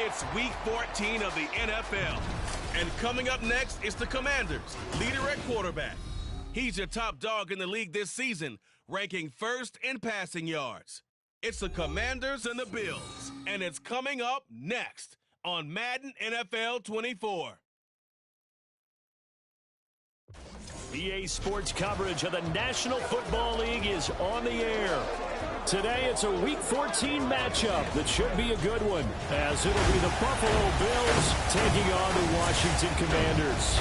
It's Week 14 of the NFL. And coming up next is the Commanders, leader at quarterback. He's your top dog in the league this season, ranking first in passing yards. It's the Commanders and the Bills, and it's coming up next on Madden NFL 24. EA Sports coverage of the National Football League is on the air. Today, it's a Week 14 matchup that should be a good one, as it'll be the Buffalo Bills taking on the Washington Commanders.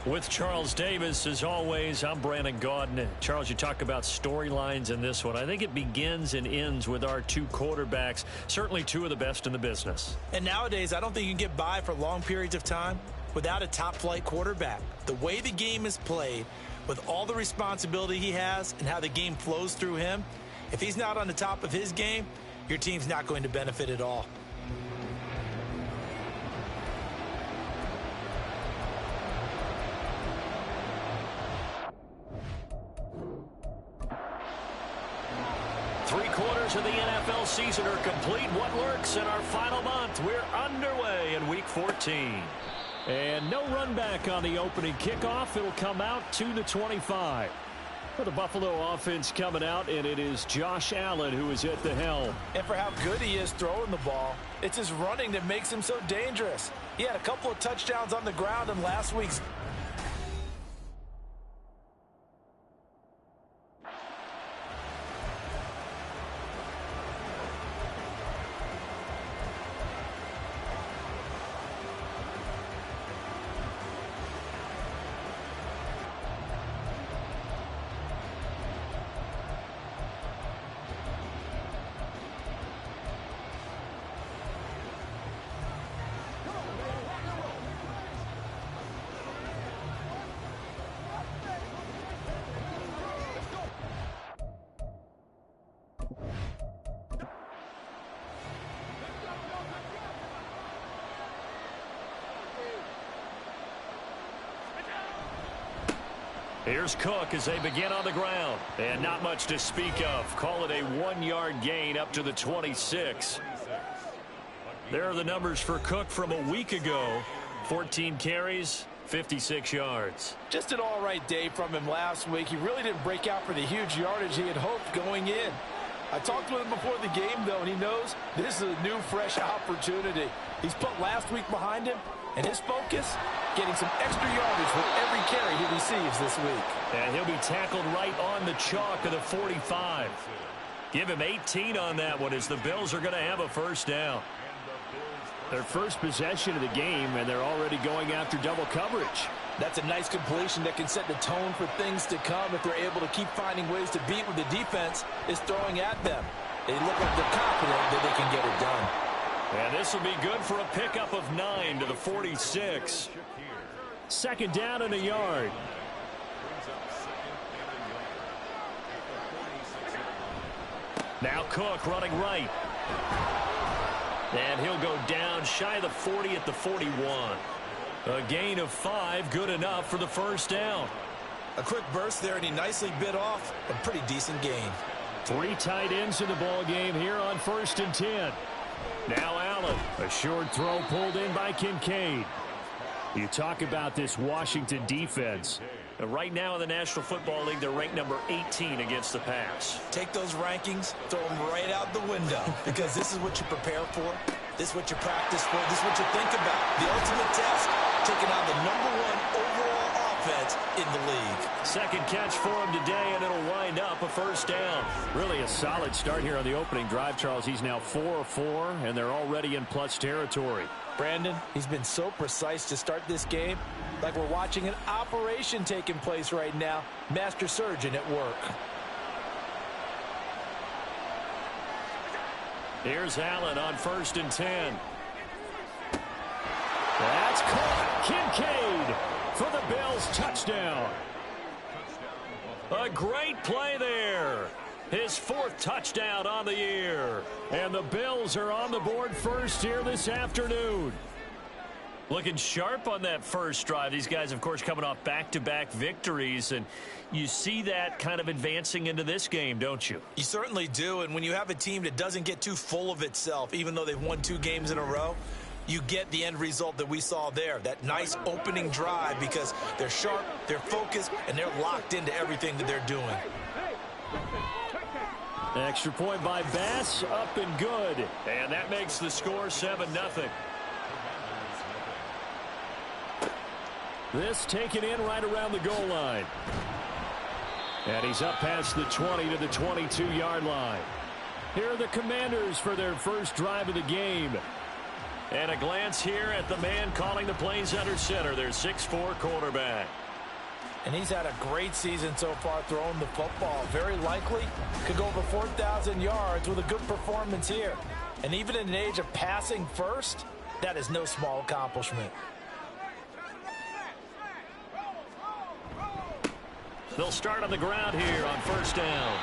With Charles Davis, as always, I'm Brandon Gaudin. Charles, you talk about storylines in this one. I think it begins and ends with our two quarterbacks, certainly two of the best in the business. And nowadays, I don't think you can get by for long periods of time without a top-flight quarterback. The way the game is played, with all the responsibility he has and how the game flows through him, if he's not on the top of his game, your team's not going to benefit at all. Three-quarters of the NFL season are complete. What lurks in our final month? We're underway in Week 14. And no run back on the opening kickoff. It'll come out to the 25. For the Buffalo offense coming out, and it is Josh Allen who is at the helm. And for how good he is throwing the ball, it's his running that makes him so dangerous. He had a couple of touchdowns on the ground in last week's. Here's Cook as they begin on the ground. And not much to speak of. Call it a 1-yard gain up to the 26. There are the numbers for Cook from a week ago. 14 carries, 56 yards. Just an all-right day from him last week. He really didn't break out for the huge yardage he had hoped going in. I talked with him before the game, though, and he knows this is a new, fresh opportunity. He's put last week behind him, and his focus, getting some extra yardage with every carry he receives this week. And he'll be tackled right on the chalk of the 45. Give him 18 on that one as the Bills are going to have a first down. Their first possession of the game, and they're already going after double coverage. That's a nice completion that can set the tone for things to come if they're able to keep finding ways to beat what the defense is throwing at them. They look like they're confident that they can get it done. And this will be good for a pickup of 9 to the 46. Second down and a yard. Now Cook running right. And he'll go down shy of the 40 at the 41. A gain of 5, good enough for the first down. A quick burst there, and he nicely bit off a pretty decent gain. 3 tight ends in the ball game here on 1st and 10. Now Allen, a short throw pulled in by Kincaid. You talk about this Washington defense. Right now in the National Football League, they're ranked number 18 against the pass. Take those rankings, throw them right out the window, because this is what you prepare for. This is what you practice for. This is what you think about. The ultimate test, taking on the #1 overall offense in the league. Second catch for him today, and it'll wind up a first down. Really a solid start here on the opening drive, Charles. He's now 4 of 4, and they're already in plus territory. Brandon, he's been so precise to start this game, like we're watching an operation taking place right now. Master surgeon at work. Here's Allen on 1st and 10. That's caught. Kincaid for the Bills touchdown. A great play there. His 4th touchdown on the year. And the Bills are on the board first here this afternoon. Looking sharp on that first drive. These guys, of course, coming off back-to-back victories, and you see that kind of advancing into this game, don't you? You certainly do, and when you have a team that doesn't get too full of itself, even though they've won 2 games in a row, you get the end result that we saw there, that nice opening drive, because they're sharp, they're focused, and they're locked into everything that they're doing. Extra point by Bass, up and good. And that makes the score 7-0. This taken in right around the goal line. And he's up past the 20 to the 22-yard line. Here are the Commanders for their first drive of the game. And a glance here at the man calling the plays under center, their 6'4" quarterback. And he's had a great season so far throwing the football. Very likely could go over 4,000 yards with a good performance here. And even in an age of passing first, that is no small accomplishment. They'll start on the ground here on first down.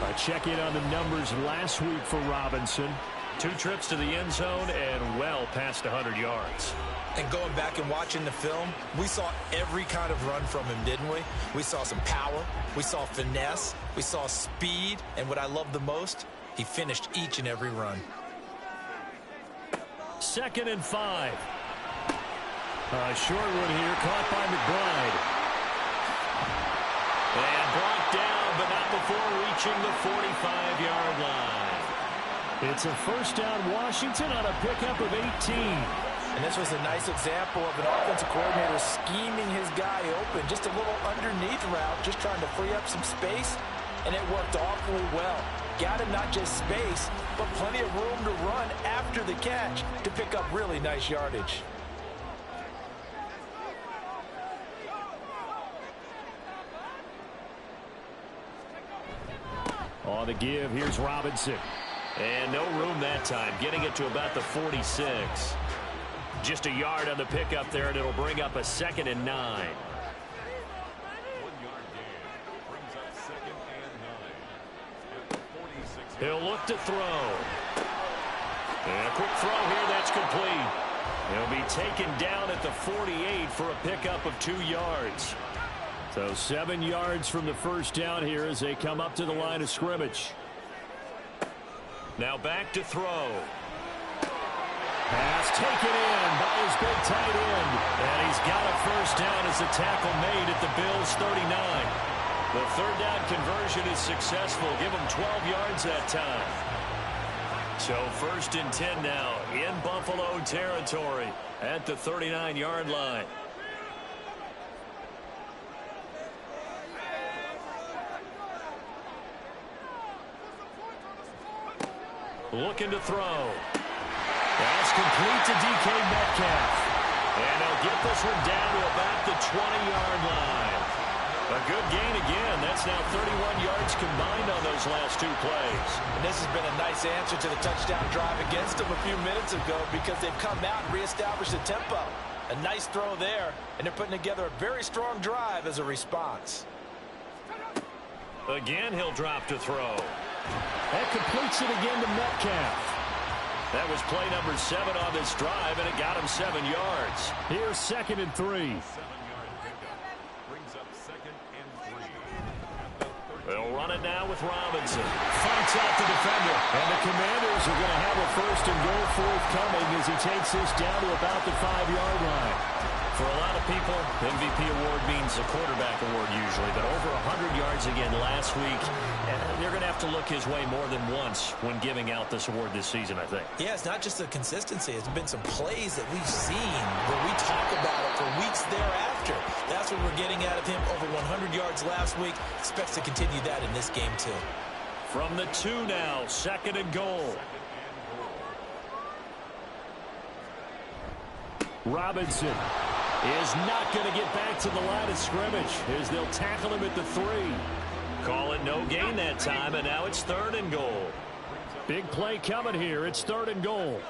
A check-in on the numbers last week for Robinson. 2 trips to the end zone and well past 100 yards. And going back and watching the film, we saw every kind of run from him, didn't we? We saw some power, we saw finesse, we saw speed, and what I love the most, he finished each and every run. 2nd and 5. A short one here, caught by McBride. And brought down, but not before reaching the 45-yard line. It's a first down, Washington, on a pickup of 18. And this was a nice example of an offensive coordinator scheming his guy open. Just a little underneath route, just trying to free up some space, and it worked awfully well. Got him not just space, but plenty of room to run after the catch to pick up really nice yardage. On the give, here's Robinson. And no room that time, getting it to about the 46. Just a yard on the pickup there, and it'll bring up a 2nd and 9. He'll look to throw. And a quick throw here, that's complete. He'll be taken down at the 48 for a pickup of 2 yards. So 7 yards from the first down here as they come up to the line of scrimmage. Now back to throw. Pass taken in by his big tight end. And he's got a first down as the tackle made at the Bills' 39. The 3rd down conversion is successful. Give him 12 yards that time. So 1st and 10 now in Buffalo territory at the 39-yard line. Looking to throw. That's complete to DK Metcalf. And they'll get this one down to about the 20-yard line. A good gain again. That's now 31 yards combined on those last 2 plays. And this has been a nice answer to the touchdown drive against them a few minutes ago, because they've come out and reestablished the tempo. A nice throw there, and they're putting together a very strong drive as a response. Again, he'll drop to throw. That completes it again to Metcalf. That was play number 7 on this drive, and it got him 7 yards. Here's 2nd and 3. They'll run it now with Robinson. Fights out the defender. And the Commanders are going to have a 1st and goal forthcoming as he takes this down to about the 5-yard line. For a lot of people, MVP award means a quarterback award usually, but over 100 yards again last week. And they're going to have to look his way more than once when giving out this award this season, I think. Yeah, it's not just the consistency. It's been some plays that we've seen where we talk about it for weeks thereafter. That's what we're getting out of him. Over 100 yards last week. Expects to continue that in this game, too. From the 2 now, 2nd and goal. Robinson is not going to get back to the line of scrimmage as they'll tackle him at the 3. Call it no gain that time, and now it's 3rd and goal. Big play coming here. It's 3rd and goal.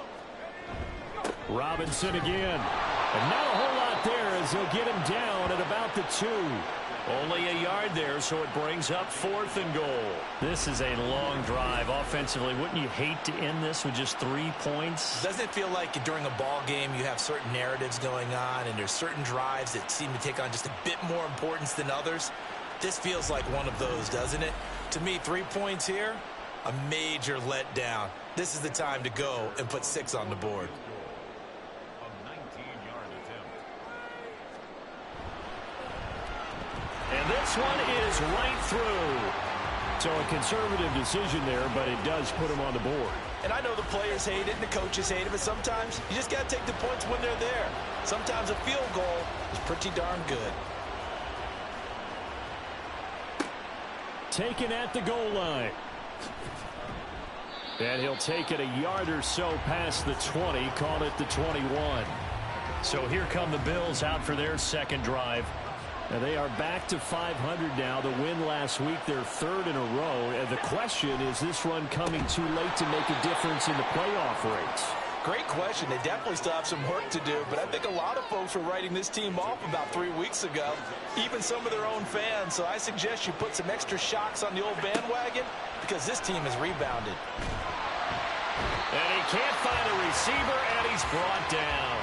Robinson again. And not a whole lot there as they'll get him down at about the 2. Only a yard there, so it brings up 4th and goal. This is a long drive offensively. Wouldn't you hate to end this with just 3 points? Doesn't it feel like during a ball game you have certain narratives going on and there's certain drives that seem to take on just a bit more importance than others? This feels like one of those, doesn't it? To me, 3 points here, a major letdown. This is the time to go and put 6 on the board. And this one is right through. So a conservative decision there, but it does put him on the board. And I know the players hate it and the coaches hate it, but sometimes you just got to take the points when they're there. Sometimes a field goal is pretty darn good. Taken at the goal line. And he'll take it a yard or so past the 20, call it the 21. So here come the Bills out for their second drive. And they are back to 500 now. The win last week, their 3rd in a row. And the question, is this run coming too late to make a difference in the playoff race? Great question. They definitely still have some work to do, but I think a lot of folks were writing this team off about 3 weeks ago, even some of their own fans. So I suggest you put some extra shocks on the old bandwagon because this team has rebounded. And he can't find a receiver, and he's brought down.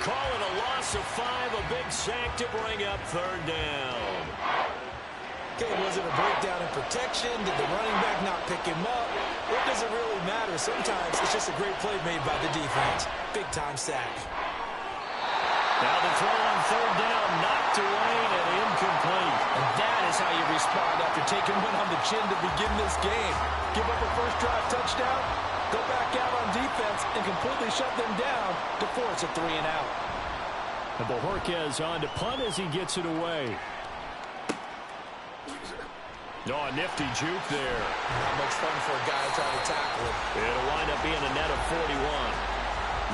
Call it a loss of 5, a big sack to bring up 3rd down. Okay, was it a breakdown in protection? Did the running back not pick him up? What does it really matter? Sometimes it's just a great play made by the defense. Big-time sack. Now the throw on 3rd down, knocked away and incomplete. And that is how you respond after taking one on the chin to begin this game. Give up a first drive touchdown, go back out on defense, and completely shut them down to force a 3 and out. And Bojorquez on to punt as he gets it away. Oh, a nifty juke there. Not much fun for a guy trying to tackle him. It'll wind up being a net of 41.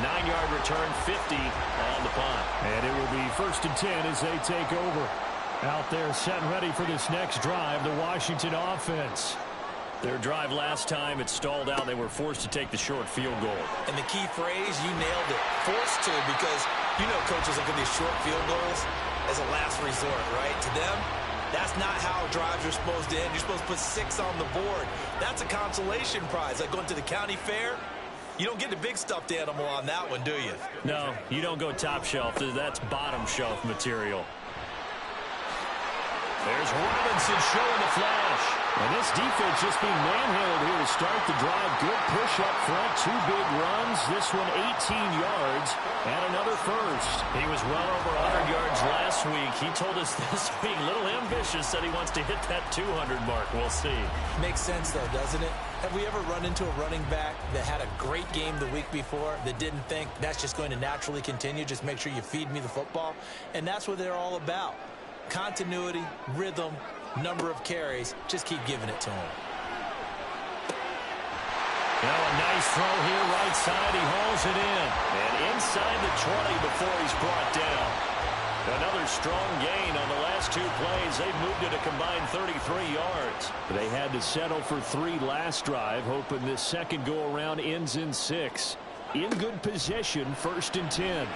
9-yard return, 50 on the punt. And it will be 1st and 10 as they take over. Out there set and ready for this next drive, the Washington offense. Their drive last time, it stalled out. They were forced to take the short field goal. And the key phrase, you nailed it. Forced to, because you know coaches look at these short field goals as a last resort, right? To them, that's not how drives are supposed to end. You're supposed to put 6 on the board. That's a consolation prize. Like going to the county fair, you don't get the big stuffed animal on that one, do you? No, you don't go top shelf. That's bottom shelf material. There's Robinson showing the flash. And this defense just being manhandled here to start the drive. Good push up front, 2 big runs. This one 18 yards and another first. He was well over 100 yards last week. He told us this week, a little ambitious, said he wants to hit that 200 mark. We'll see. Makes sense, though, doesn't it? Have we ever run into a running back that had a great game the week before that didn't think that's just going to naturally continue? Just make sure you feed me the football. And that's what they're all about. Continuity, rhythm, number of carries. Just keep giving it to him. Now a nice throw here, right side. He hauls it in. And inside the 20 before he's brought down. Another strong gain on the last 2 plays. They've moved it a combined 33 yards. They had to settle for 3 last drive, hoping this second go-around ends in 6. In good possession, 1st and 10.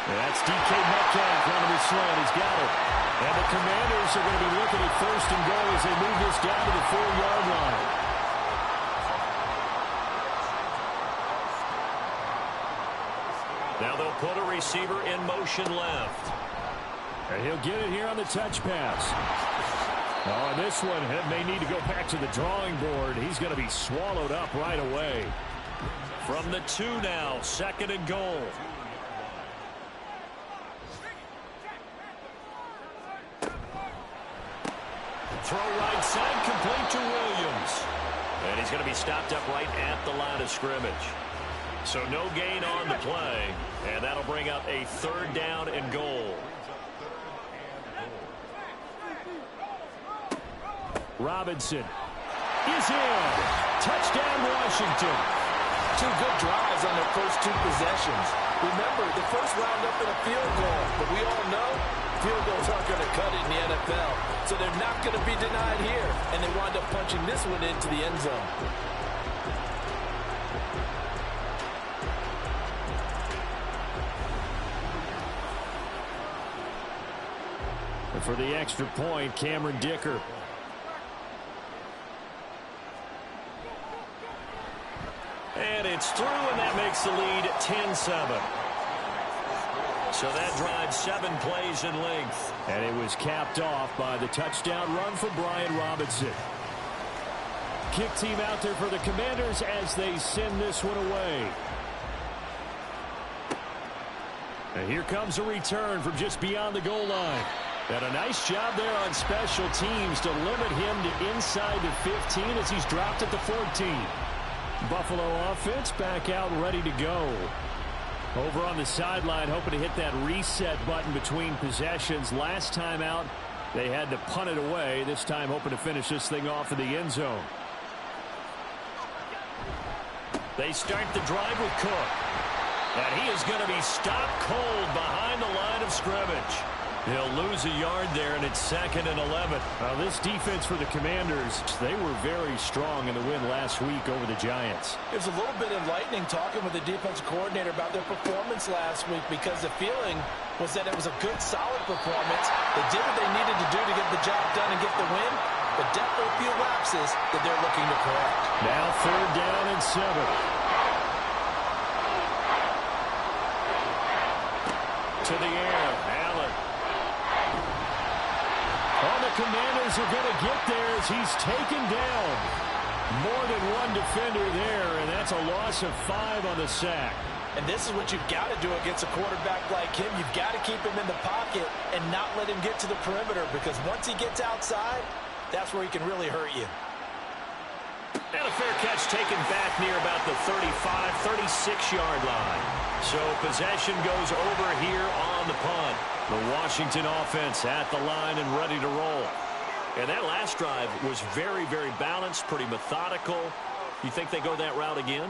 That's DK Metcalf running the slant. He's got it. And the Commanders are going to be looking at 1st and goal as they move this down to the 4-yard line. Now they'll put a receiver in motion left. And he'll get it here on the touch pass. Oh, and this one may need to go back to the drawing board. He's going to be swallowed up right away. From the 2 now, 2nd and goal. Throw right side, complete to Williams. And he's going to be stopped up right at the line of scrimmage. So no gain on the play, and that'll bring up a 3rd down and goal. Robinson is in. Touchdown, Washington. 2 good drives on their first 2 possessions. Remember, the first wound up in a field goal, but we all know field goals aren't going to cut it in the NFL. So they're not going to be denied here, and they wind up punching this one into the end zone. For the extra point, Cameron Dicker. And it's through, and that makes the lead 10-7. So that drives 7 plays in length. And it was capped off by the touchdown run from Brian Robinson. Kick team out there for the Commanders as they send this one away. And here comes a return from just beyond the goal line. And a nice job there on special teams to limit him to inside the 15 as he's dropped at the 14. Buffalo offense back out ready to go. Over on the sideline, hoping to hit that reset button between possessions. Last time out, they had to punt it away. This time hoping to finish this thing off in the end zone. They start the drive with Cook. And he is going to be stopped cold behind the line of scrimmage. He'll lose a yard there, and it's 2nd and 11. Now, this defense for the Commanders, they were very strong in the win last week over the Giants. There's a little bit enlightening talking with the defensive coordinator about their performance last week because the feeling was that it was a good, solid performance. They did what they needed to do to get the job done and get the win, but definitely a few lapses that they're looking to correct. Now 3rd down and 7. To the air, Allen. All the Commanders are going to get there as he's taken down. More than one defender there, and that's a loss of 5 on the sack. And this is what you've got to do against a quarterback like him. You've got to keep him in the pocket and not let him get to the perimeter, because once he gets outside, that's where he can really hurt you. And a fair catch taken back near about the 35, 36-yard line. So possession goes over here on the punt. The Washington offense at the line and ready to roll. And that last drive was very, very balanced, pretty methodical. You think they go that route again?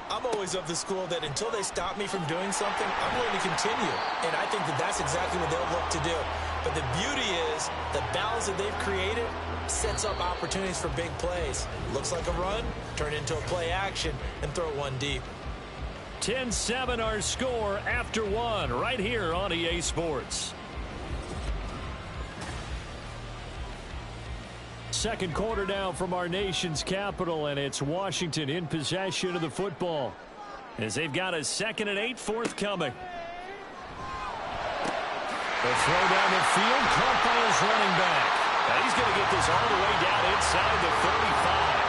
I'm always of the school that until they stop me from doing something, I'm willing to continue. And I think that that's exactly what they'll look to do. But the beauty is the balance that they've created sets up opportunities for big plays. Looks like a run, turn into a play action, and throw one deep. 10-7 our score after 1 right here on EA Sports. Second quarter now from our nation's capital, and it's Washington in possession of the football as they've got a 2nd and 8 forthcoming. The throw down the field, caught by his running back. And he's going to get this all the way down inside the 35.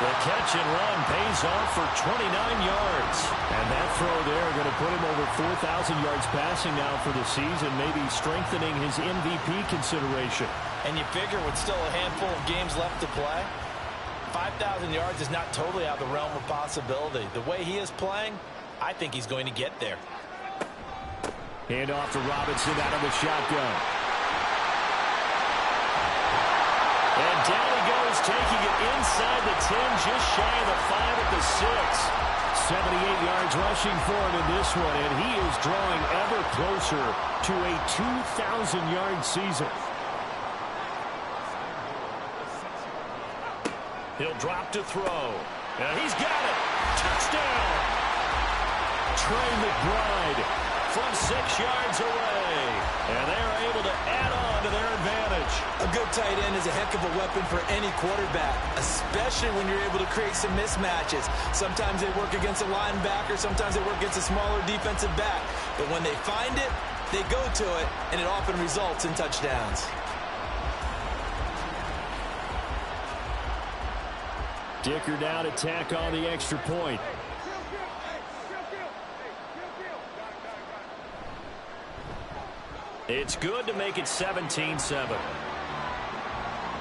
The catch and run pays off for 29 yards. And that throw there going to put him over 4,000 yards passing now for the season, maybe strengthening his MVP consideration. And you figure with still a handful of games left to play, 5,000 yards is not totally out of the realm of possibility. The way he is playing, I think he's going to get there. Hand off to Robinson out of the shotgun. And down he goes, taking it inside the 10, just shy of the 5 at the 6. 78 yards rushing for him in this one, and he is drawing ever closer to a 2,000-yard season. He'll drop to throw. And he's got it. Touchdown. Trey McBride from 6 yards away. And they're able to add on to their advantage. A good tight end is a heck of a weapon for any quarterback, especially when you're able to create some mismatches. Sometimes they work against a linebacker, sometimes they work against a smaller defensive back. But when they find it, they go to it, and it often results in touchdowns. Dicker down to tack on the extra point. It's good to make it 17-7.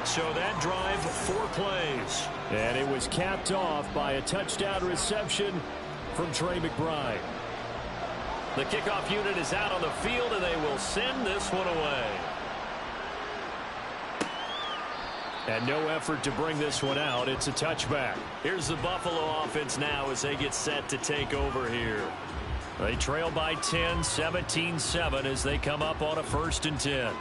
So that drive, 4 plays. And it was capped off by a touchdown reception from Trey McBride. The kickoff unit is out on the field, and they will send this one away. And no effort to bring this one out. It's a touchback. Here's the Buffalo offense now as they get set to take over here. They trail by 10, 17-7 as they come up on a 1st and 10.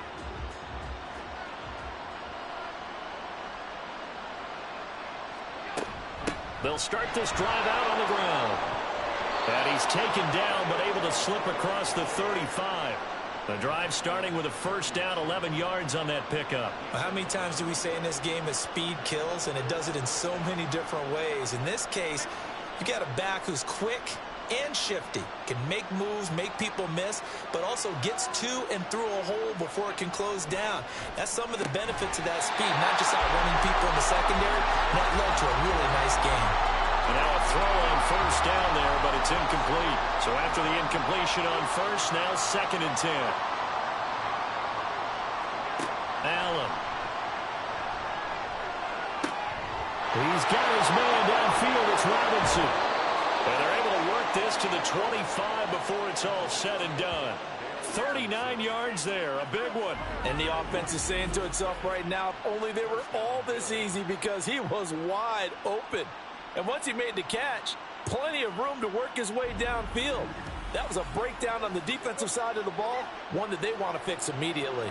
They'll start this drive out on the ground. And he's taken down but able to slip across the 35. The drive starting with a first down, 11 yards on that pickup. Well, how many times do we say in this game that speed kills, and it does it in so many different ways? In this case, you got a back who's quick and shifty, can make moves, make people miss, but also gets to and through a hole before it can close down. That's some of the benefits of that speed, not just outrunning people in the secondary. That led to a really nice game. And now a throw on first down there, but it's incomplete. So after the incompletion on first, now 2nd and 10. Allen. He's got his man downfield. It's Robinson. And they're able to work this to the 25 before it's all said and done. 39 yards there, a big one. And the offense is saying to itself right now, if only they were all this easy, because he was wide open. And once he made the catch, plenty of room to work his way downfield. That was a breakdown on the defensive side of the ball, one that they want to fix immediately.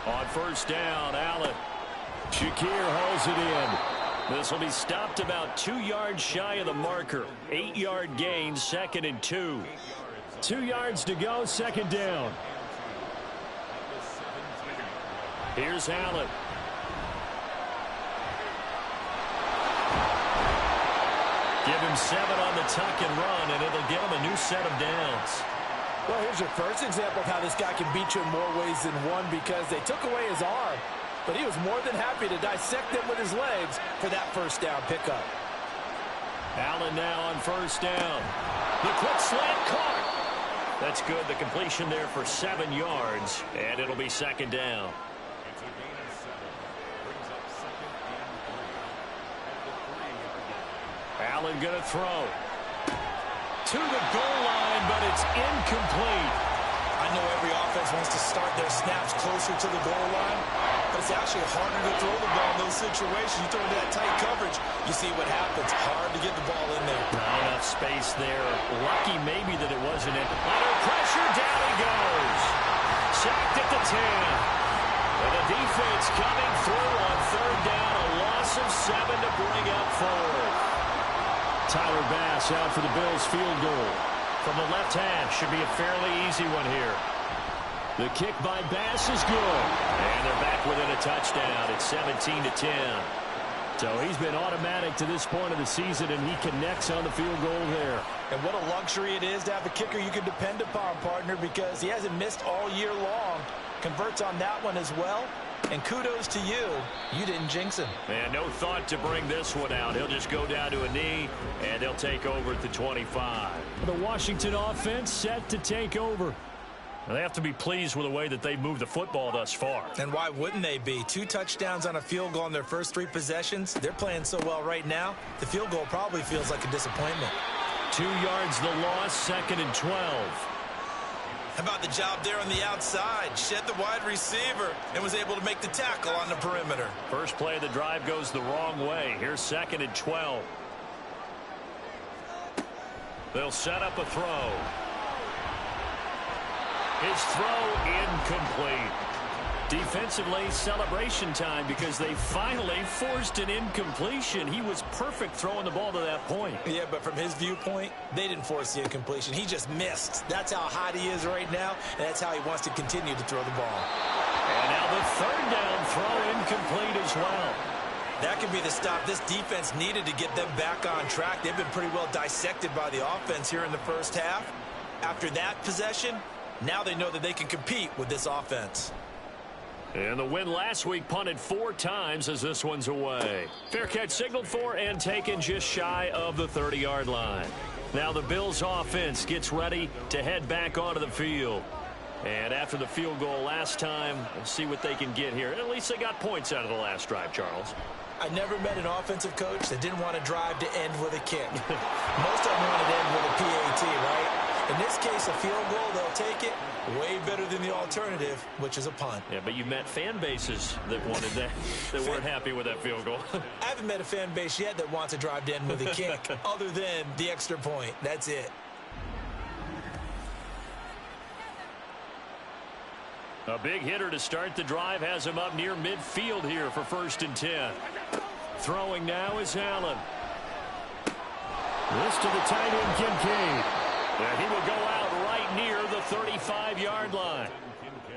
On first down, Allen. Shakir hauls it in. This will be stopped about 2 yards shy of the marker. 8-yard gain, 2nd and 2. 2 yards to go, 2nd down. Here's Allen. Give him 7 on the tuck and run, and it'll give him a new set of downs. Well, here's your first example of how this guy can beat you in more ways than one, because they took away his arm, but he was more than happy to dissect them with his legs for that first down pickup. Allen now on first down. The quick slant caught. That's good. The completion there for 7 yards, and it'll be 2nd down. Allen going to throw. To the goal line, but it's incomplete. I know every offense wants to start their snaps closer to the goal line, but it's actually harder to throw the ball in those situations. You throw into that tight coverage, you see what happens. Hard to get the ball in there. Not enough space there. Lucky maybe that it wasn't it. Under pressure, down he goes. Sacked at the 10. And the defense coming through on 3rd down. A loss of 7 to bring up 4th. Tyler Bass out for the Bills field goal. From the left hash, should be a fairly easy one here. The kick by Bass is good. And they're back within a touchdown. It's 17 to 10. So he's been automatic to this point of the season, and he connects on the field goal there. And what a luxury it is to have a kicker you can depend upon, partner, because he hasn't missed all year long. Converts on that one as well. And kudos to you. You didn't jinx him. And no thought to bring this one out. He'll just go down to a knee, and they'll take over at the 25. The Washington offense set to take over. Well, they have to be pleased with the way that they've moved the football thus far. And why wouldn't they be? 2 touchdowns on a field goal in their first 3 possessions. They're playing so well right now, the field goal probably feels like a disappointment. 2 yards the loss, 2nd and 12. How about the job there on the outside? Shed the wide receiver and was able to make the tackle on the perimeter. First play of the drive goes the wrong way. Here's 2nd and 12. They'll set up a throw. His throw incomplete. Defensively, celebration time because they finally forced an incompletion. He was perfect throwing the ball to that point. Yeah, but from his viewpoint, they didn't force the incompletion. He just missed. That's how hot he is right now, and that's how he wants to continue to throw the ball. And now the 3rd down throw incomplete as well. That could be the stop this defense needed to get them back on track. They've been pretty well dissected by the offense here in the first half. After that possession, now they know that they can compete with this offense. And the win last week punted 4 times as this one's away. Fair catch signaled for and taken just shy of the 30-yard line. Now the Bills offense gets ready to head back onto the field. And after the field goal last time, we'll see what they can get here. At least they got points out of the last drive, Charles. I never met an offensive coach that didn't want to drive to end with a kick. Most of them wanted to end with a PAT, right? In this case, a field goal, they'll take it. Way better than the alternative, which is a punt. Yeah, but you met fan bases that wanted that, that weren't happy with that field goal. I haven't met a fan base yet that wants to drive to end with a kick, other than the extra point. That's it. A big hitter to start the drive has him up near midfield here for 1st and 10. Throwing now is Allen. This to the tight end, Kincaid. And he will go out right near the 35-yard line.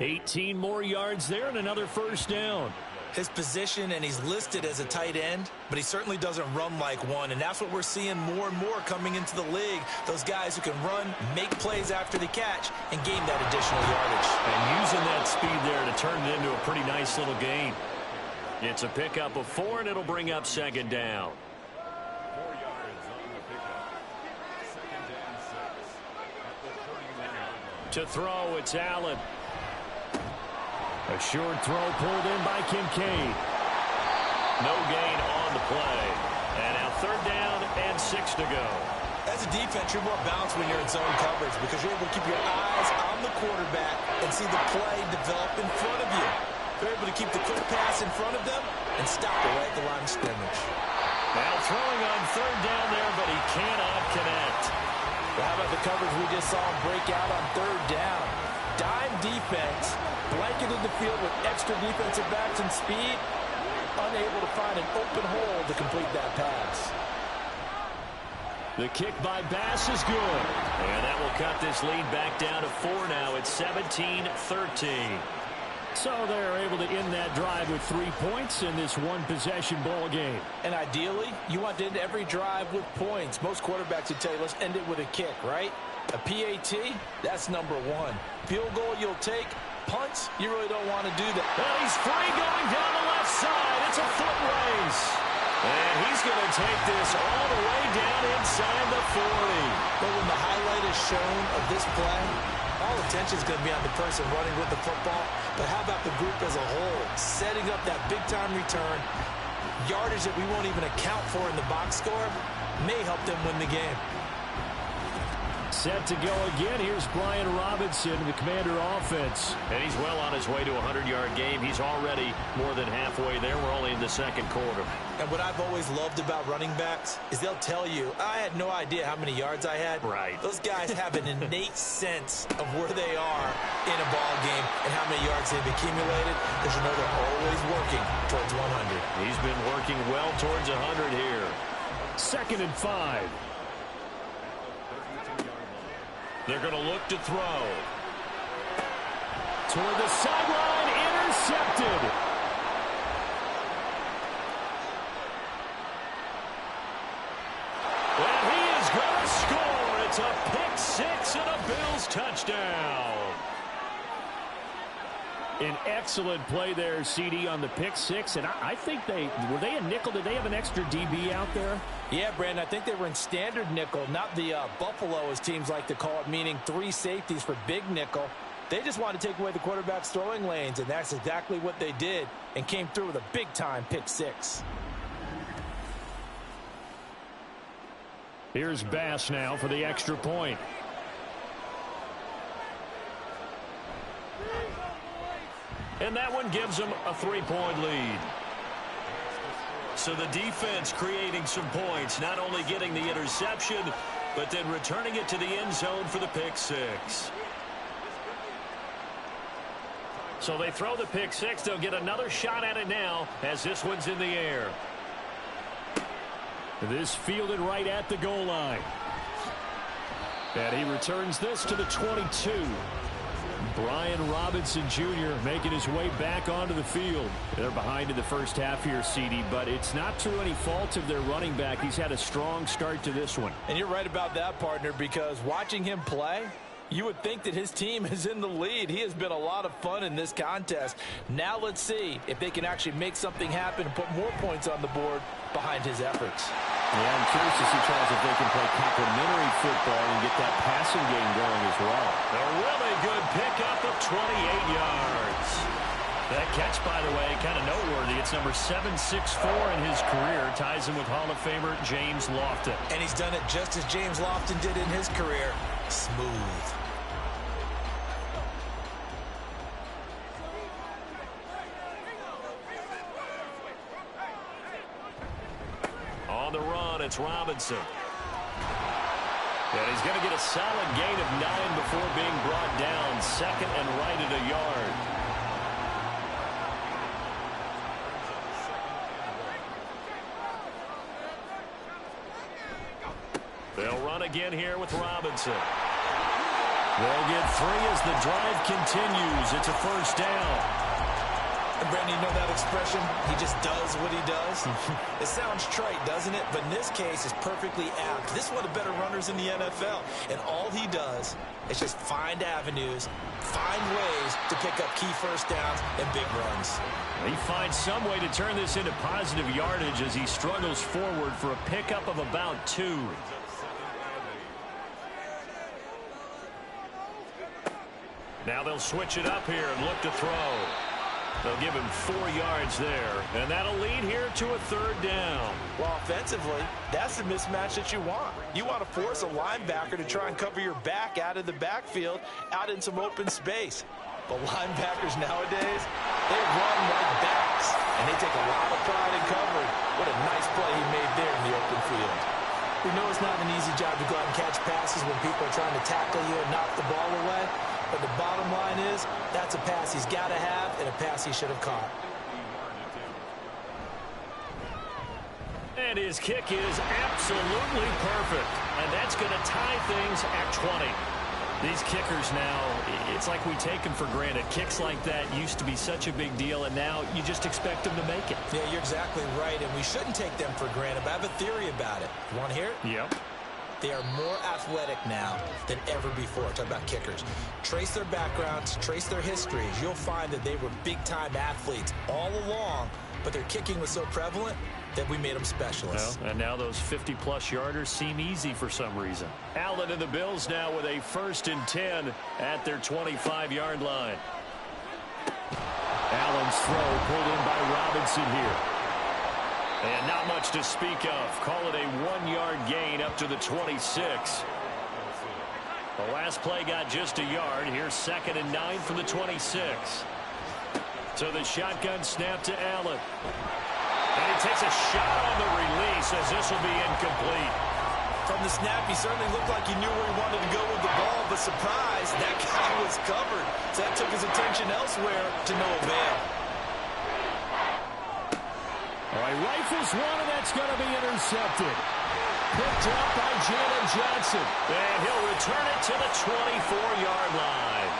18 more yards there and another first down. His position, and he's listed as a tight end, but he certainly doesn't run like one, and that's what we're seeing more and more coming into the league. Those guys who can run, make plays after the catch, and gain that additional yardage. And using that speed there to turn it into a pretty nice little gain. It's a pickup of 4, and it'll bring up second down. 4 yards on the pickup. Second and 6 at the 39-yard line. To throw, it's Allen. A short throw pulled in by Kincaid. No gain on the play. And now third down and 6 to go. As a defense, you're more balanced when you're in zone coverage because you're able to keep your eyes on the quarterback and see the play develop in front of you. They're able to keep the quick pass in front of them and stop it right at the line of scrimmage. Now throwing on third down there, but he cannot connect. Well, how about the coverage we just saw him break out on third down? Dime defense, blanketed the field with extra defensive backs and speed, unable to find an open hole to complete that pass. The kick by Bass is good. And that will cut this lead back down to 4 now. It's 17-13. So they're able to end that drive with 3 points in this one-possession ball game. And ideally, you want to end every drive with points. Most quarterbacks would tell you, let's end it with a kick, right? A PAT, that's number 1. Field goal you'll take. Punts, you really don't want to do that. And he's free going down the left side. It's a foot race. And he's going to take this all the way down inside the 40. But when the highlight is shown of this play, all attention is going to be on the person running with the football. But how about the group as a whole? Setting up that big-time return, yardage that we won't even account for in the box score, may help them win the game. Set to go again. Here's Brian Robinson, the Commander offense. And he's well on his way to a 100-yard game. He's already more than halfway there. We're only in the second quarter. And what I've always loved about running backs is they'll tell you, I had no idea how many yards I had. Right. Those guys have an innate sense of where they are in a ball game and how many yards they've accumulated, because you know they're always working towards 100. He's been working well towards 100 here. 2nd and 5. They're going to look to throw. Toward the sideline, intercepted. And he is going to score. It's a pick 6 and a Bills touchdown. An excellent play there, CD, on the pick 6. And I think were they a nickel? Did they have an extra DB out there? Yeah, Brandon, I think they were in standard nickel, not the Buffalo, as teams like to call it, meaning 3 safeties for big nickel. They just wanted to take away the quarterback's throwing lanes, and that's exactly what they did, and came through with a big-time pick 6. Here's Bass now for the extra point. And that one gives them a 3-point lead. So the defense creating some points, not only getting the interception, but then returning it to the end zone for the pick 6. So they throw the pick 6. They'll get another shot at it now as this one's in the air. This fielded right at the goal line. And he returns this to the 22. Brian Robinson Jr. making his way back onto the field. They're behind in the first half here, CD, but it's not through any fault of their running back. He's had a strong start to this one. And you're right about that, partner, because watching him play, you would think that his team is in the lead. He has been a lot of fun in this contest. Now let's see if they can actually make something happen and put more points on the board behind his efforts. Yeah, I'm curious to see, Charles, if they can play complementary football and get that passing game going as well. A really good pickup of 28 yards. That catch, by the way, kind of noteworthy. It's number 764 in his career. Ties him with Hall of Famer James Lofton. And he's done it just as James Lofton did in his career. Smooth. On the run, it's Robinson. And he's going to get a solid gain of 9 before being brought down. 2nd and right at a yard. They'll run again here with Robinson. They'll get 3 as the drive continues. It's a first down. And Brandon, you know that expression? He just does what he does. It sounds trite, doesn't it? But in this case, it's perfectly apt. This is one of the better runners in the NFL. And all he does is just find avenues, find ways to pick up key first downs and big runs. He finds some way to turn this into positive yardage as he struggles forward for a pickup of about 2. Now they'll switch it up here and look to throw. They'll give him 4 yards there, and that'll lead here to a third down. Well, offensively, that's the mismatch that you want. You want to force a linebacker to try and cover your back out of the backfield, out in some open space. But linebackers nowadays, they run like backs, and they take a lot of pride in covering. What a nice play he made there in the open field. We know it's not an easy job to go out and catch passes when people are trying to tackle you and knock the ball away. But the bottom line is, that's a pass he's got to have and a pass he should have caught. And his kick is absolutely perfect. And that's going to tie things at 20. These kickers now, it's like we take them for granted. Kicks like that used to be such a big deal, and now you just expect them to make it. Yeah, you're exactly right, and we shouldn't take them for granted. But I have a theory about it. You want to hear it? Yep. They are more athletic now than ever before. Talk about kickers. Trace their backgrounds, trace their histories. You'll find that they were big-time athletes all along, but their kicking was so prevalent that we made them specialists. Well, and now those 50-plus yarders seem easy for some reason. Allen and the Bills now with a 1st and 10 at their 25-yard line. Allen's throw pulled in by Robinson here. And not much to speak of. Call it a 1-yard gain up to the 26. The last play got just a yard. Here's 2nd and 9 from the 26. So the shotgun snap to Allen. And he takes a shot on the release as this will be incomplete. From the snap, he certainly looked like he knew where he wanted to go with the ball, but surprise, that guy was covered. So that took his attention elsewhere to no avail. All right, rifles one, and that's going to be intercepted. Picked up by Jalen Johnson. And he'll return it to the 24-yard line.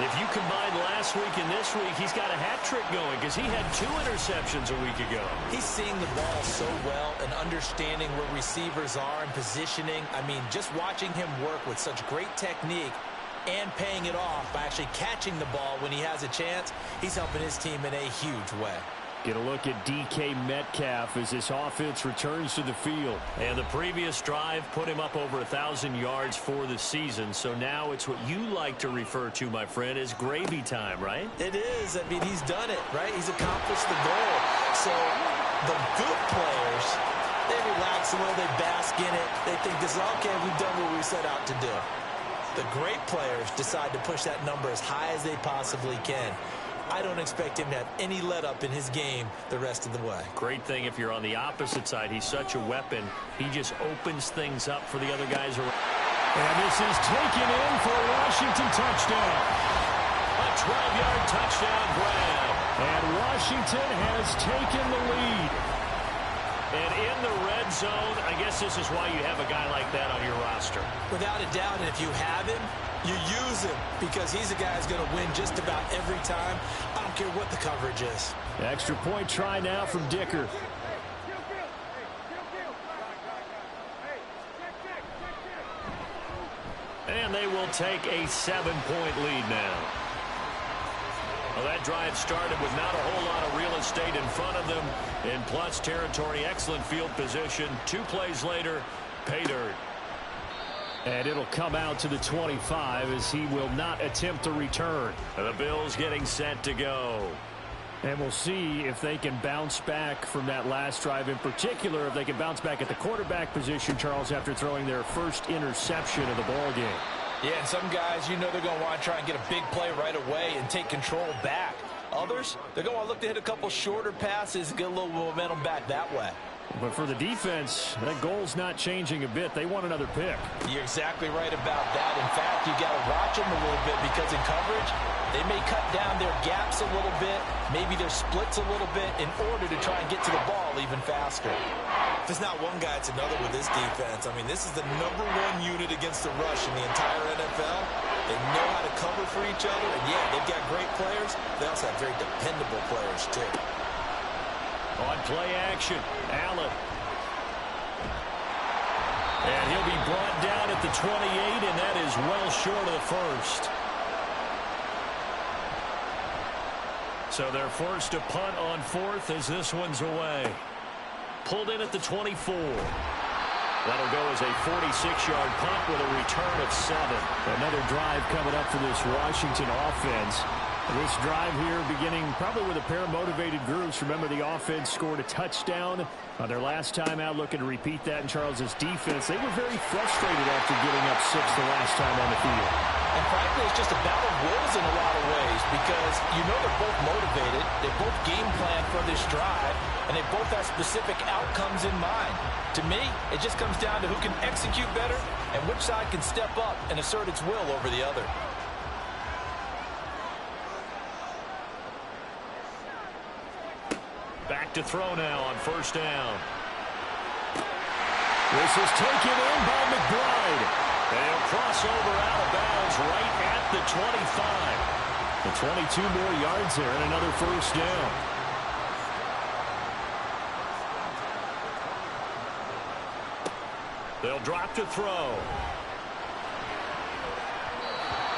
If you combine last week and this week, he's got a hat trick going because he had 2 interceptions a week ago. He's seeing the ball so well and understanding where receivers are and positioning. I mean, just watching him work with such great technique and paying it off by actually catching the ball when he has a chance, he's helping his team in a huge way. Get a look at DK Metcalf as this offense returns to the field. And the previous drive put him up over 1,000 yards for the season. So now it's what you like to refer to, my friend, as gravy time, right? It is. I mean, he's done it, right? He's accomplished the goal. So the good players, they relax a little, they bask in it. They think this is okay, we've done what we set out to do. The great players decide to push that number as high as they possibly can. I don't expect him to have any let-up in his game the rest of the way. Great thing if you're on the opposite side. He's such a weapon. He just opens things up for the other guys around. And this is taken in for a Washington touchdown. A 12-yard touchdown grab. And Washington has taken the lead. And in the red zone, I guess this is why you have a guy like that on your roster. Without a doubt, and if you have him, you use him because he's a guy who's going to win just about every time. I don't care what the coverage is. Extra point try now from Dicker. And they will take a 7-point lead now. Well, that drive started with not a whole lot of real estate in front of them. In plus territory, excellent field position. 2 plays later, pay dirt. And it'll come out to the 25 as he will not attempt to return. The Bills getting set to go. And we'll see if they can bounce back from that last drive, in particular, if they can bounce back at the quarterback position, Charles, after throwing their first interception of the ball game. Yeah, and some guys, you know they're going to want to try and get a big play right away and take control back. Others, they're going to look to hit a couple shorter passes and get a little momentum back that way. But for the defense, that goal's not changing a bit. They want another pick. You're exactly right about that. In fact, you got to watch them a little bit because in coverage, they may cut down their gaps a little bit, maybe their splits a little bit in order to try and get to the ball even faster. If it's not one guy, it's another with this defense. I mean, this is the #1 unit against the rush in the entire NFL. They know how to cover for each other, and yeah, they've got great players. They also have very dependable players, too. On play action, Allen. And he'll be brought down at the 28, and that is well short of the first. So they're forced to punt on 4th as this one's away. Pulled in at the 24. That'll go as a 46-yard punt with a return of 7. Another drive coming up for this Washington offense. This drive here beginning probably with a pair of motivated groups. Remember, the offense scored a touchdown on their last time out, looking to repeat that in Charles's defense. They were very frustrated after giving up 6 the last time on the field. And frankly, it's just a battle of wills in a lot of ways because you know they're both motivated, they both game plan for this drive, and they both have specific outcomes in mind. To me, it just comes down to who can execute better and which side can step up and assert its will over the other. Back to throw now on 1st down. This is taken in by McBride. They'll cross over out of bounds right at the 25. The 22 more yards there and another 1st down. They'll drop to throw.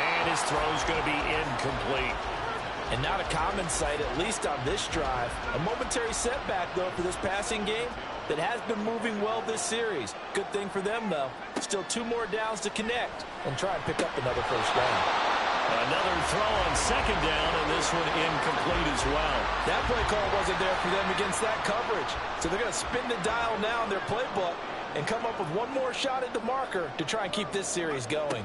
And his throw's going to be incomplete. And not a common sight, at least on this drive. A momentary setback, though, for this passing game that has been moving well this series. Good thing for them, though. Still 2 more downs to connect and try and pick up another 1st down. Another throw on 2nd down, and this one incomplete as well. That play call wasn't there for them against that coverage. So they're going to spin the dial now in their playbook and come up with one more shot at the marker to try and keep this series going.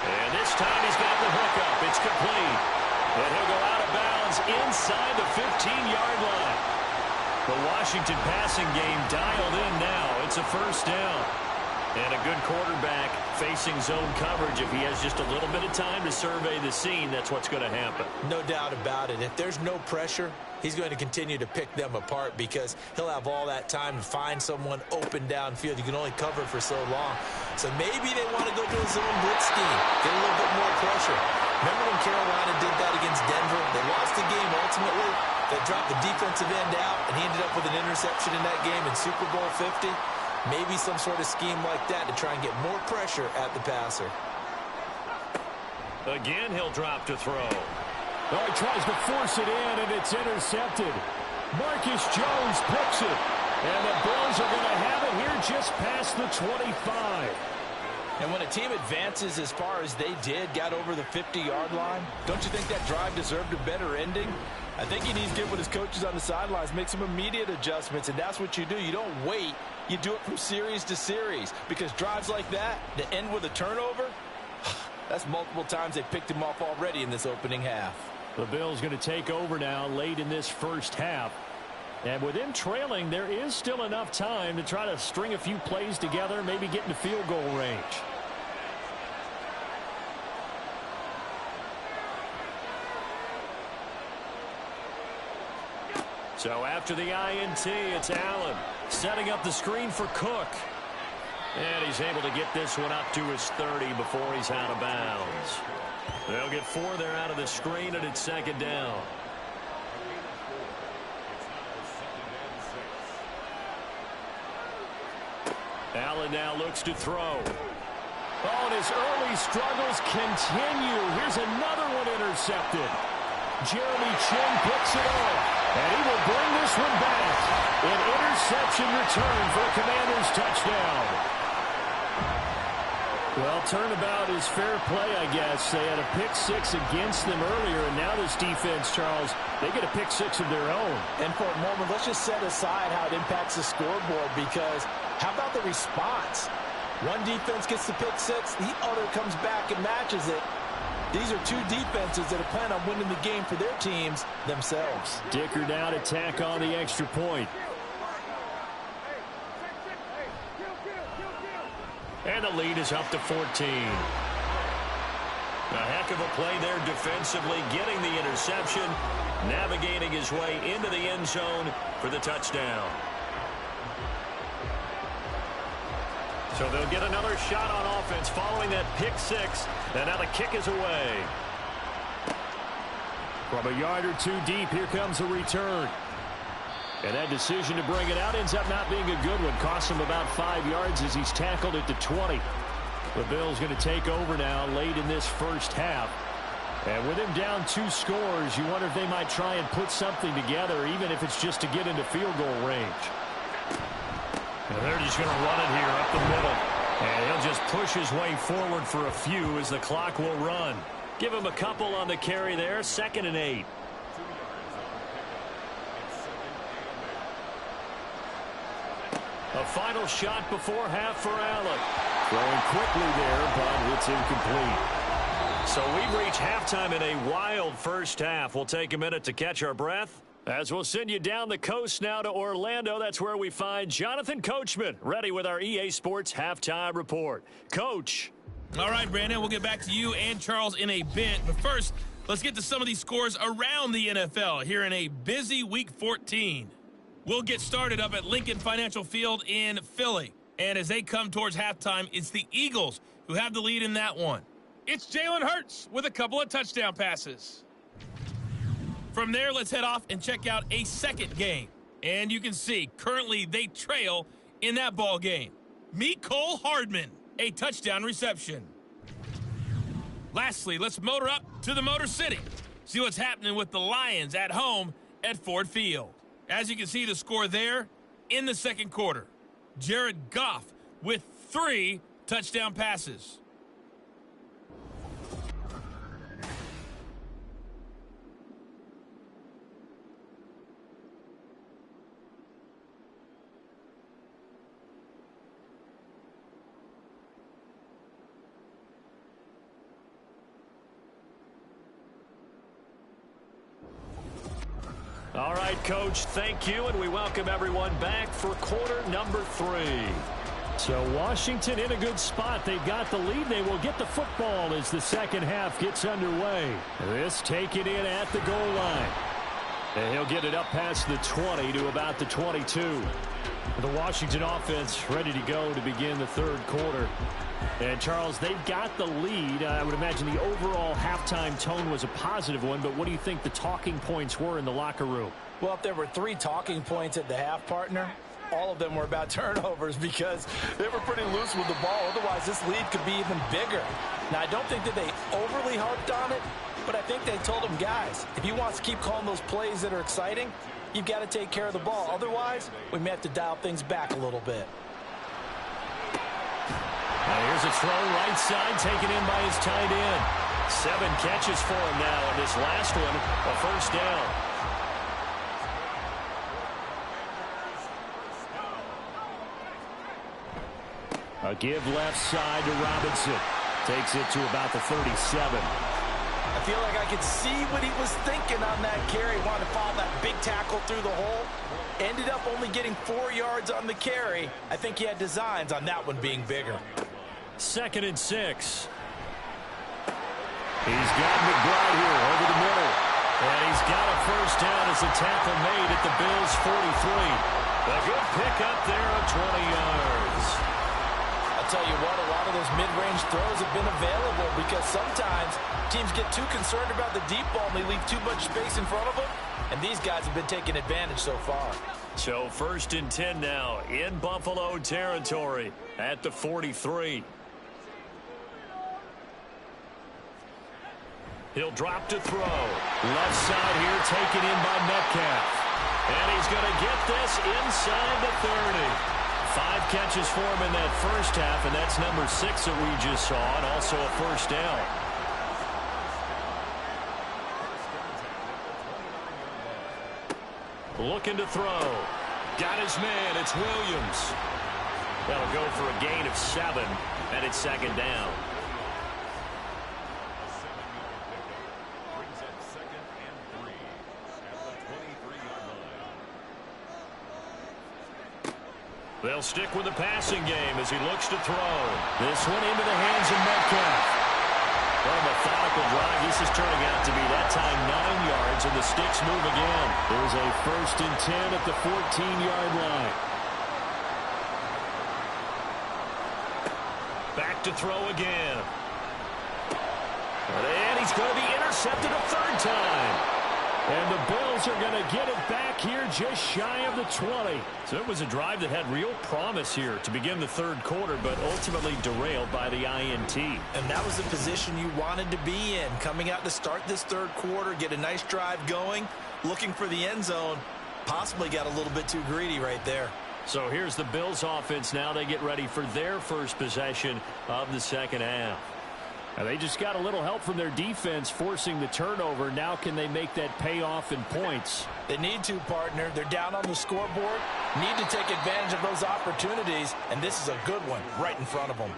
And this time he's got the hookup. It's complete. And he'll go out of bounds inside the 15-yard line. The Washington passing game dialed in now. It's a 1st down. And a good quarterback facing zone coverage. If he has just a little bit of time to survey the scene, that's what's going to happen. No doubt about it. If there's no pressure, he's going to continue to pick them apart because he'll have all that time to find someone open downfield. You can only cover for so long. So maybe they want to go to a zone blitz scheme, get a little bit more pressure. Remember when Carolina did that against Denver? They lost the game ultimately. They dropped the defensive end out, and he ended up with an interception in that game in Super Bowl 50. Maybe some sort of scheme like that to try and get more pressure at the passer. Again, he'll drop to throw. Oh, he tries to force it in, and it's intercepted. Marcus Jones picks it. And the Bills are going to have it here just past the 25. And when a team advances as far as they did, got over the 50-yard line, don't you think that drive deserved a better ending? I think he needs to get with his coaches on the sidelines, make some immediate adjustments, and that's what you do. You don't wait. You do it from series to series because drives like that end with a turnover, that's multiple times they picked him off already in this opening half. The Bills going to take over now late in this 1st half. And with him trailing, there is still enough time to try to string a few plays together, maybe get into field goal range. So after the INT, it's Allen setting up the screen for Cook. And he's able to get this one up to his 30 before he's out of bounds. They'll get 4 there out of the screen, and it's 2nd down. Allen now looks to throw. Oh, and his early struggles continue. Here's another one intercepted. Jeremy Chin picks it up, and he will bring this one back. An interception return for a Commanders touchdown. Well, turnabout is fair play, I guess. They had a pick-6 against them earlier, and now this defense, Charles, they get a pick-6 of their own. And for a moment, let's just set aside how it impacts the scoreboard because how about the response? One defense gets the pick-6, the other comes back and matches it. These are 2 defenses that are planning on winning the game for their teams themselves. Dicker down to tack on the extra point. And the lead is up to 14. A heck of a play there defensively, getting the interception, navigating his way into the end zone for the touchdown. So they'll get another shot on offense following that pick six, and now the kick is away. From a yard or two deep, here comes a return. And that decision to bring it out ends up not being a good one. Costs him about 5 yards as he's tackled at the 20. The Bills going to take over now late in this first half. And with him down 2 scores, you wonder if they might try and put something together, even if it's just to get into field goal range. And they're just going to run it here up the middle. And he'll just push his way forward for a few as the clock will run. Give him a couple on the carry there. 2nd and 8. A final shot before half for Allen. Throwing quickly there, but it's incomplete. So we've reached halftime in a wild first half. We'll take a minute to catch our breath as we'll send you down the coast now to Orlando. That's where we find Jonathan Coachman, ready with our EA Sports Halftime Report. Coach. All right, Brandon, we'll get back to you and Charles in a bit. But first, let's get to some of these scores around the NFL here in a busy Week 14. We'll get started up at Lincoln Financial Field in Philly. And as they come towards halftime, it's the Eagles who have the lead in that one. It's Jalen Hurts with a couple of touchdown passes. From there, let's head off and check out a second game. And you can see, currently they trail in that ball game. Mecole Hardman, a touchdown reception. Lastly, let's motor up to the Motor City. See what's happening with the Lions at home at Ford Field. As you can see, the score there in the second quarter. Jared Goff with 3 touchdown passes. All right, Coach, thank you, and we welcome everyone back for quarter number 3. So Washington in a good spot. They've got the lead. They will get the football as the second half gets underway. This taken in at the goal line. And he'll get it up past the 20 to about the 22. The Washington offense ready to go to begin the third quarter. And, Charles, they've got the lead. I would imagine the overall halftime tone was a positive one, but what do you think the talking points were in the locker room? Well, if there were 3 talking points at the half, partner, all of them were about turnovers because they were pretty loose with the ball. Otherwise, this lead could be even bigger. Now, I don't think that they overly harped on it, but I think they told them, guys, if you want to keep calling those plays that are exciting, you've got to take care of the ball. Otherwise, we may have to dial things back a little bit. Now here's a throw right side taken in by his tight end. 7 catches for him now, and this last one, a first down. A give left side to Robinson. Takes it to about the 37. I feel like I could see what he was thinking on that carry. Wanted to follow that big tackle through the hole. Ended up only getting 4 yards on the carry. I think he had designs on that one being bigger. 2nd and 6. He's got McBride here over the middle. And he's got a first down as a tackle made at the Bills' 43. A good pickup there of 20 yards. I'll tell you what, a lot of those mid-range throws have been available because sometimes teams get too concerned about the deep ball and they leave too much space in front of them. And these guys have been taking advantage so far. So 1st and 10 now in Buffalo territory at the 43. He'll drop to throw. Left side here taken in by Metcalf. And he's going to get this inside the 30. 5 catches for him in that first half, and that's number 6 that we just saw, and also a first down. Looking to throw. Got his man. It's Williams. That'll go for a gain of 7, and it's 2nd down. They'll stick with the passing game as he looks to throw. This one into the hands of Metcalf. Well, methodical methodical drive. This is turning out to be that time 9 yards, and the sticks move again. There's a 1st and 10 at the 14-yard line. Back to throw again. And he's going to be intercepted a 3rd time. And the Bills are going to get it back here just shy of the 20. So it was a drive that had real promise here to begin the 3rd quarter, but ultimately derailed by the INT. And that was the position you wanted to be in. Coming out to start this 3rd quarter, get a nice drive going, looking for the end zone. Possibly got a little bit too greedy right there. So here's the Bills offense now. They get ready for their first possession of the 2nd half. Now they just got a little help from their defense forcing the turnover. Now can they make that pay off in points? They need to, partner. They're down on the scoreboard. Need to take advantage of those opportunities, and this is a good one right in front of them.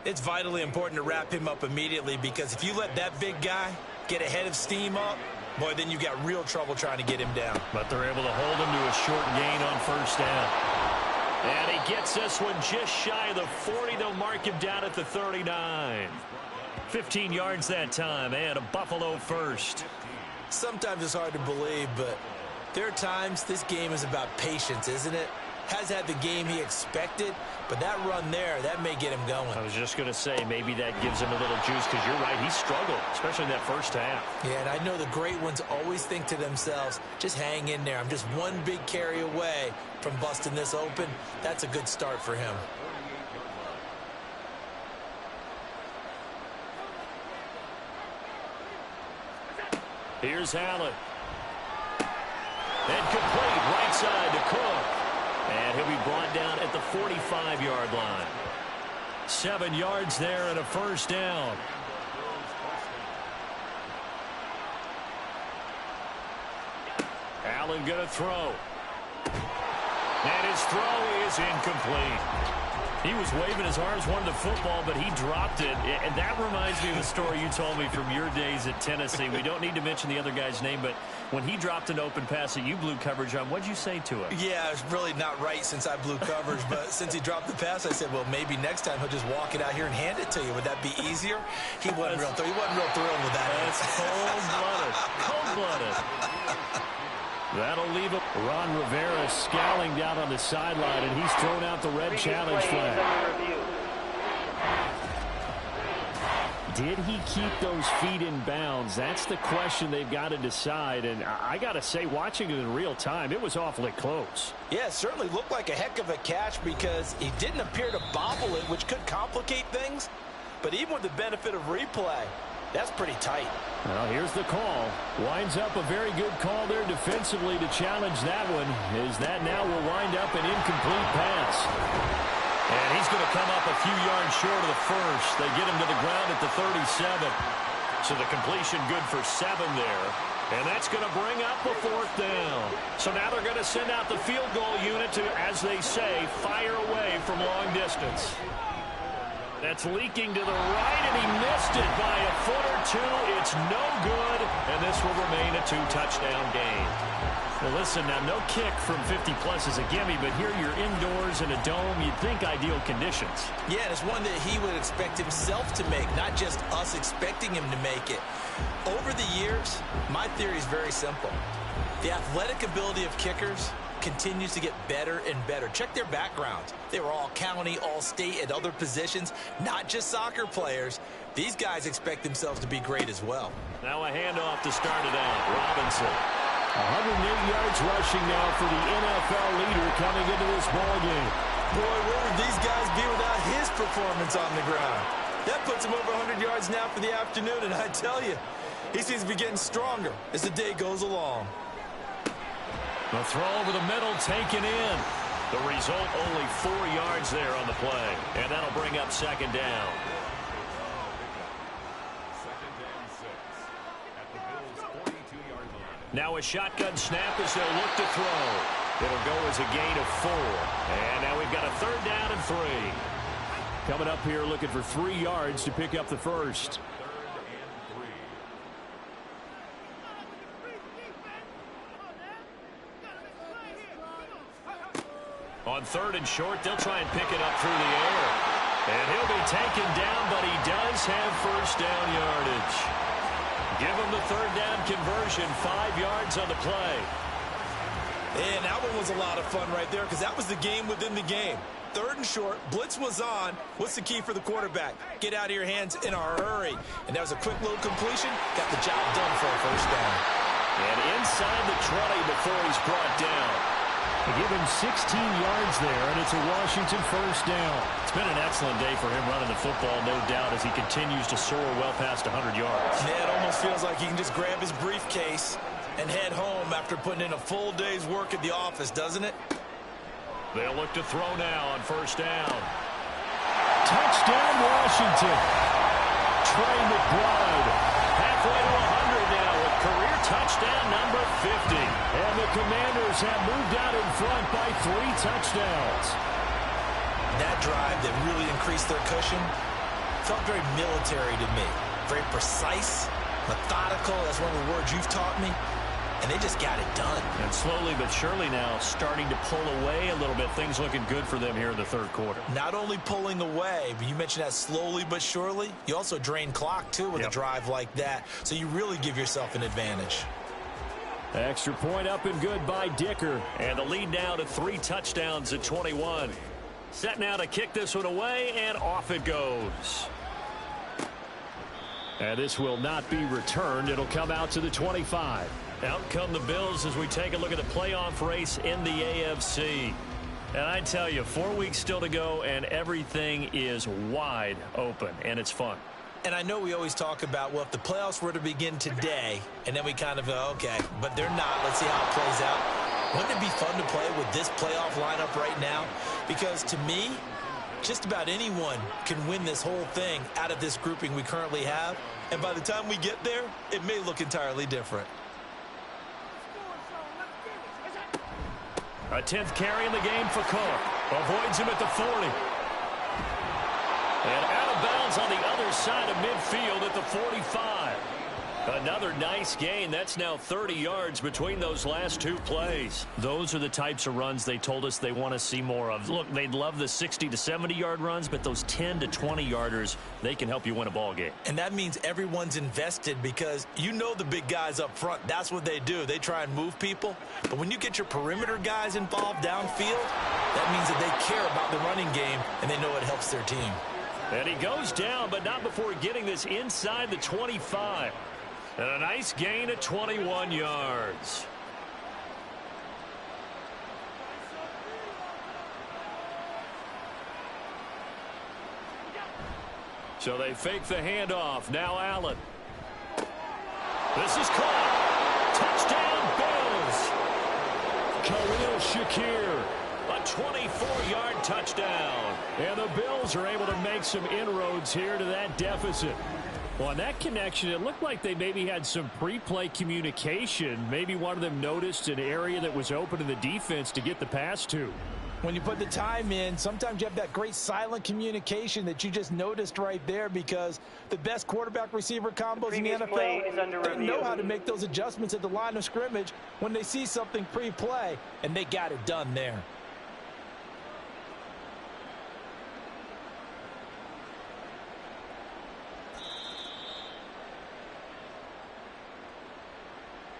It's vitally important to wrap him up immediately, because if you let that big guy get a head of steam up, boy, then you got real trouble trying to get him down. But they're able to hold him to a short gain on 1st down. And he gets this one just shy of the 40. They'll mark him down at the 39. 15 yards that time, and a Buffalo 1st. Sometimes it's hard to believe, but there are times this game is about patience, isn't it? Has had the game he expected, but that run there, that may get him going. I was just going to say, maybe that gives him a little juice, because you're right, he struggled, especially in that 1st half. Yeah, and I know the great ones always think to themselves, just hang in there. I'm just one big carry away from busting this open. That's a good start for him. Here's Allen. And complete, right side to Cook. And he'll be brought down at the 45-yard line. 7 yards there and a 1st down. Allen going to throw. And his throw is incomplete. He was waving his arms, wanted the football, but he dropped it. And that reminds me of the story you told me from your days at Tennessee. We don't need to mention the other guy's name, but when he dropped an open pass that you blew coverage on, what'd you say to him? Yeah, it's really not right since I blew coverage, but since he dropped the pass, I said, well, maybe next time he'll just walk it out here and hand it to you. Would that be easier? He wasn't real thrilled with that. That's cold-blooded. Cold-blooded. That'll leave him. Ron Rivera scowling down on the sideline, and he's thrown out the red challenge flag. Did he keep those feet in bounds? That's the question they've got to decide. And I got to say, watching it in real time, it was awfully close. Yeah, it certainly looked like a heck of a catch, because he didn't appear to bobble it, which could complicate things. But even with the benefit of replay, that's pretty tight. Well, here's the call. Winds up a very good call there defensively to challenge that one. Is that now will wind up an incomplete pass. And he's going to come up a few yards short of the 1st. They get him to the ground at the 37. So the completion good for 7 there. And that's going to bring up a 4th down. So now they're going to send out the field goal unit to, as they say, fire away from long distance. That's leaking to the right, and he missed it by a foot or 2. It's no good, and this will remain a 2-touchdown game. Well, listen, now no kick from 50-plus is a gimme, but here you're indoors in a dome. You'd think ideal conditions. Yeah, and it's one that he would expect himself to make, not just us expecting him to make it. Over the years, my theory is very simple. The athletic ability of kickers continues to get better and better. Check their backgrounds. They were all county, all state, at other positions, not just soccer players. These guys expect themselves to be great as well. Now a handoff to start it out. Robinson. 108 yards rushing now for the NFL leader coming into this ballgame. Boy, where would these guys be without his performance on the ground? That puts him over 100 yards now for the afternoon, and I tell you, he seems to be getting stronger as the day goes along. The throw over the middle taken in. The result, only 4 yards there on the play. And that'll bring up 2nd down. 2nd and 6 at the Bills' 42-yard line. Now a shotgun snap as they'll look to throw. It'll go as a gain of 4. And now we've got a 3rd down and 3. Coming up here looking for 3 yards to pick up the 1st. On 3rd and short, they'll try and pick it up through the air. And he'll be taken down, but he does have first down yardage. Give him the third down conversion, 5 yards on the play. And that one was a lot of fun right there because that was the game within the game. 3rd and short, blitz was on. What's the key for the quarterback? Get out of your hands in a hurry. And that was a quick little completion. Got the job done for a first down. And inside the 20 before he's brought down. They give him 16 yards there, and it's a Washington first down. It's been an excellent day for him running the football, no doubt, as he continues to soar well past 100 yards. Yeah, it almost feels like he can just grab his briefcase and head home after putting in a full day's work at the office, doesn't it? They'll look to throw now on first down. Touchdown, Washington. Trey McBride. Halfway to 100 now with career touchdown number 50. And the Commanders have moved out in front by 3 touchdowns. That drive that really increased their cushion felt very military to me. Very precise, methodical. That's one of the words you've taught me. And they just got it done. And slowly but surely now starting to pull away a little bit. Things looking good for them here in the 3rd quarter. Not only pulling away, but you mentioned that slowly but surely. You also drain clock, too, with a drive like that. So you really give yourself an advantage. Extra point up and good by Dicker. And the lead now to 3 touchdowns at 21. Set now to kick this one away, and off it goes. And this will not be returned. It'll come out to the 25. Out come the Bills as we take a look at the playoff race in the AFC. And I tell you, 4 weeks still to go, and everything is wide open, and it's fun. And I know we always talk about, well, if the playoffs were to begin today, and then we kind of go, okay, but they're not. Let's see how it plays out. Wouldn't it be fun to play with this playoff lineup right now? Because to me, just about anyone can win this whole thing out of this grouping we currently have. And by the time we get there, it may look entirely different. A 10th carry in the game for Cook. Avoids him at the 40. And out of bounds on the other side of midfield at the 45. Another nice gain. That's now 30 yards between those last 2 plays. Those are the types of runs they told us they want to see more of. Look, they'd love the 60 to 70-yard runs, but those 10 to 20-yarders, they can help you win a ball game. And that means everyone's invested because you know the big guys up front. That's what they do. They try and move people. But when you get your perimeter guys involved downfield, that means that they care about the running game and they know it helps their team. And he goes down, but not before getting this inside the 25. And a nice gain at 21 yards. So they fake the handoff. Now Allen. This is caught. Touchdown, Bills. Khalil Shakir. A 24-yard touchdown. And the Bills are able to make some inroads here to that deficit. Well, on that connection, it looked like they maybe had some pre-play communication. Maybe one of them noticed an area that was open in the defense to get the pass to. When you put the time in, sometimes you have that great silent communication that you just noticed right there because the best quarterback-receiver combos in the NFL, they know how to make those adjustments at the line of scrimmage when they see something pre-play, and they got it done there.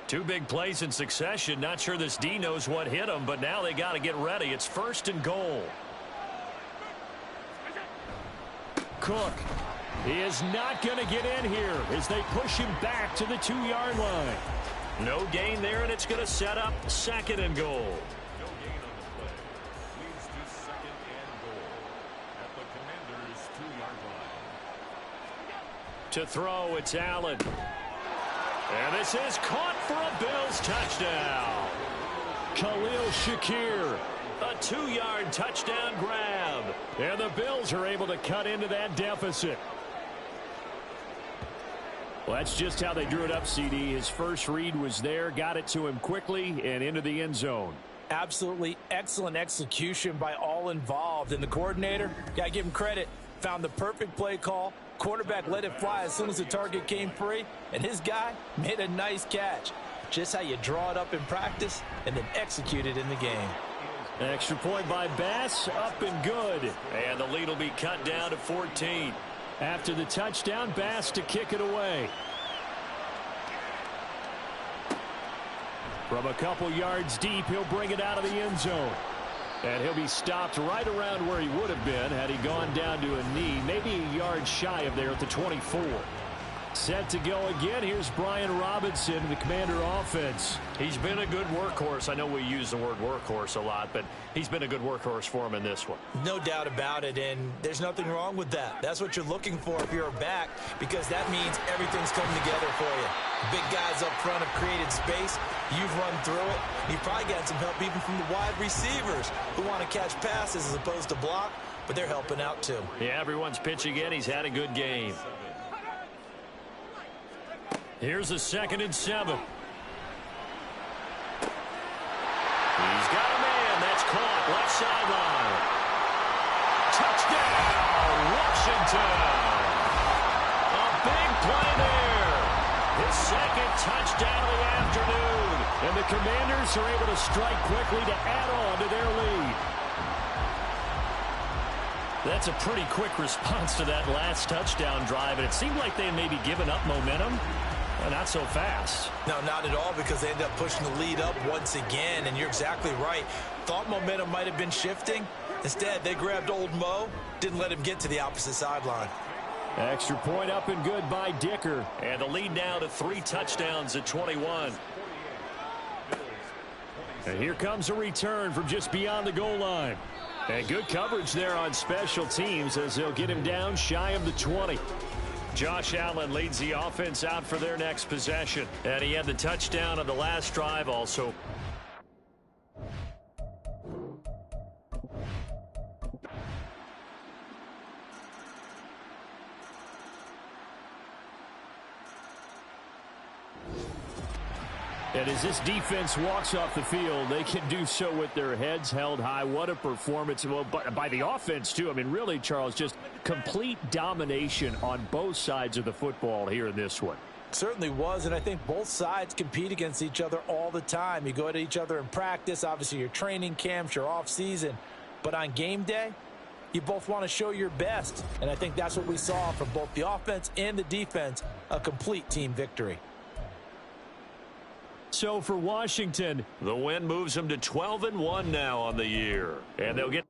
Two big plays in succession. Not sure this D knows what hit him, but now they got to get ready. It's 1st and goal. Cook. He is not going to get in here as they push him back to the 2-yard line. No gain there, and it's going to set up 2nd and goal. No gain on the play. Leads to 2nd and goal at the Commanders' 2-yard line. To throw, it's Allen. And this is caught for a Bills touchdown. Khalil Shakir. A 2-yard touchdown grab. And the Bills are able to cut into that deficit. Well, that's just how they drew it up, CD. His first read was there, got it to him quickly, and into the end zone. Absolutely excellent execution by all involved. And the coordinator, got to give him credit, found the perfect play call. Quarterback let it fly as soon as the target came free, and his guy made a nice catch. Just how you draw it up in practice and then execute it in the game. Extra point by Bass, up and good. And the lead will be cut down to 14. After the touchdown, Bass to kick it away. From a couple yards deep, he'll bring it out of the end zone. And he'll be stopped right around where he would have been had he gone down to a knee, maybe a yard shy of there at the 24. Set to go again. Here's Brian Robinson, the Commander offense. He's been a good workhorse. I know we use the word workhorse a lot, but he's been a good workhorse for him in this one. No doubt about it, and there's nothing wrong with that. That's what you're looking for if you're a back, because that means everything's coming together for you. Big guys up front have created space. You've run through it. You've probably gotten some help even from the wide receivers who want to catch passes as opposed to block, but they're helping out too. Yeah, everyone's pitching in. He's had a good game. Here's a 2nd and 7. He's got a man. That's caught. Left sideline. Touchdown, Washington. A big play there. His 2nd touchdown of the afternoon. And the Commanders are able to strike quickly to add on to their lead. That's a pretty quick response to that last touchdown drive, and it seemed like they had maybe given up momentum. Not so fast. No, not at all, because they ended up pushing the lead up once again, and you're exactly right. Thought momentum might have been shifting. Instead, they grabbed old Mo, didn't let him get to the opposite sideline. Extra point up and good by Dicker. And the lead now to 3 touchdowns at 21. And here comes a return from just beyond the goal line. And good coverage there on special teams as they'll get him down shy of the 20. Josh Allen leads the offense out for their next possession. And he had the touchdown on the last drive also. And as this defense walks off the field, they can do so with their heads held high. What a performance. Well, by the offense, too. I mean, really, Charles, just complete domination on both sides of the football here in this one. Certainly was, and I think both sides compete against each other all the time. You go at each other in practice, obviously your training camps, your off-season. But on game day, you both want to show your best. And I think that's what we saw from both the offense and the defense, a complete team victory. So for Washington, the win moves them to 12-1 now on the year. And they'll get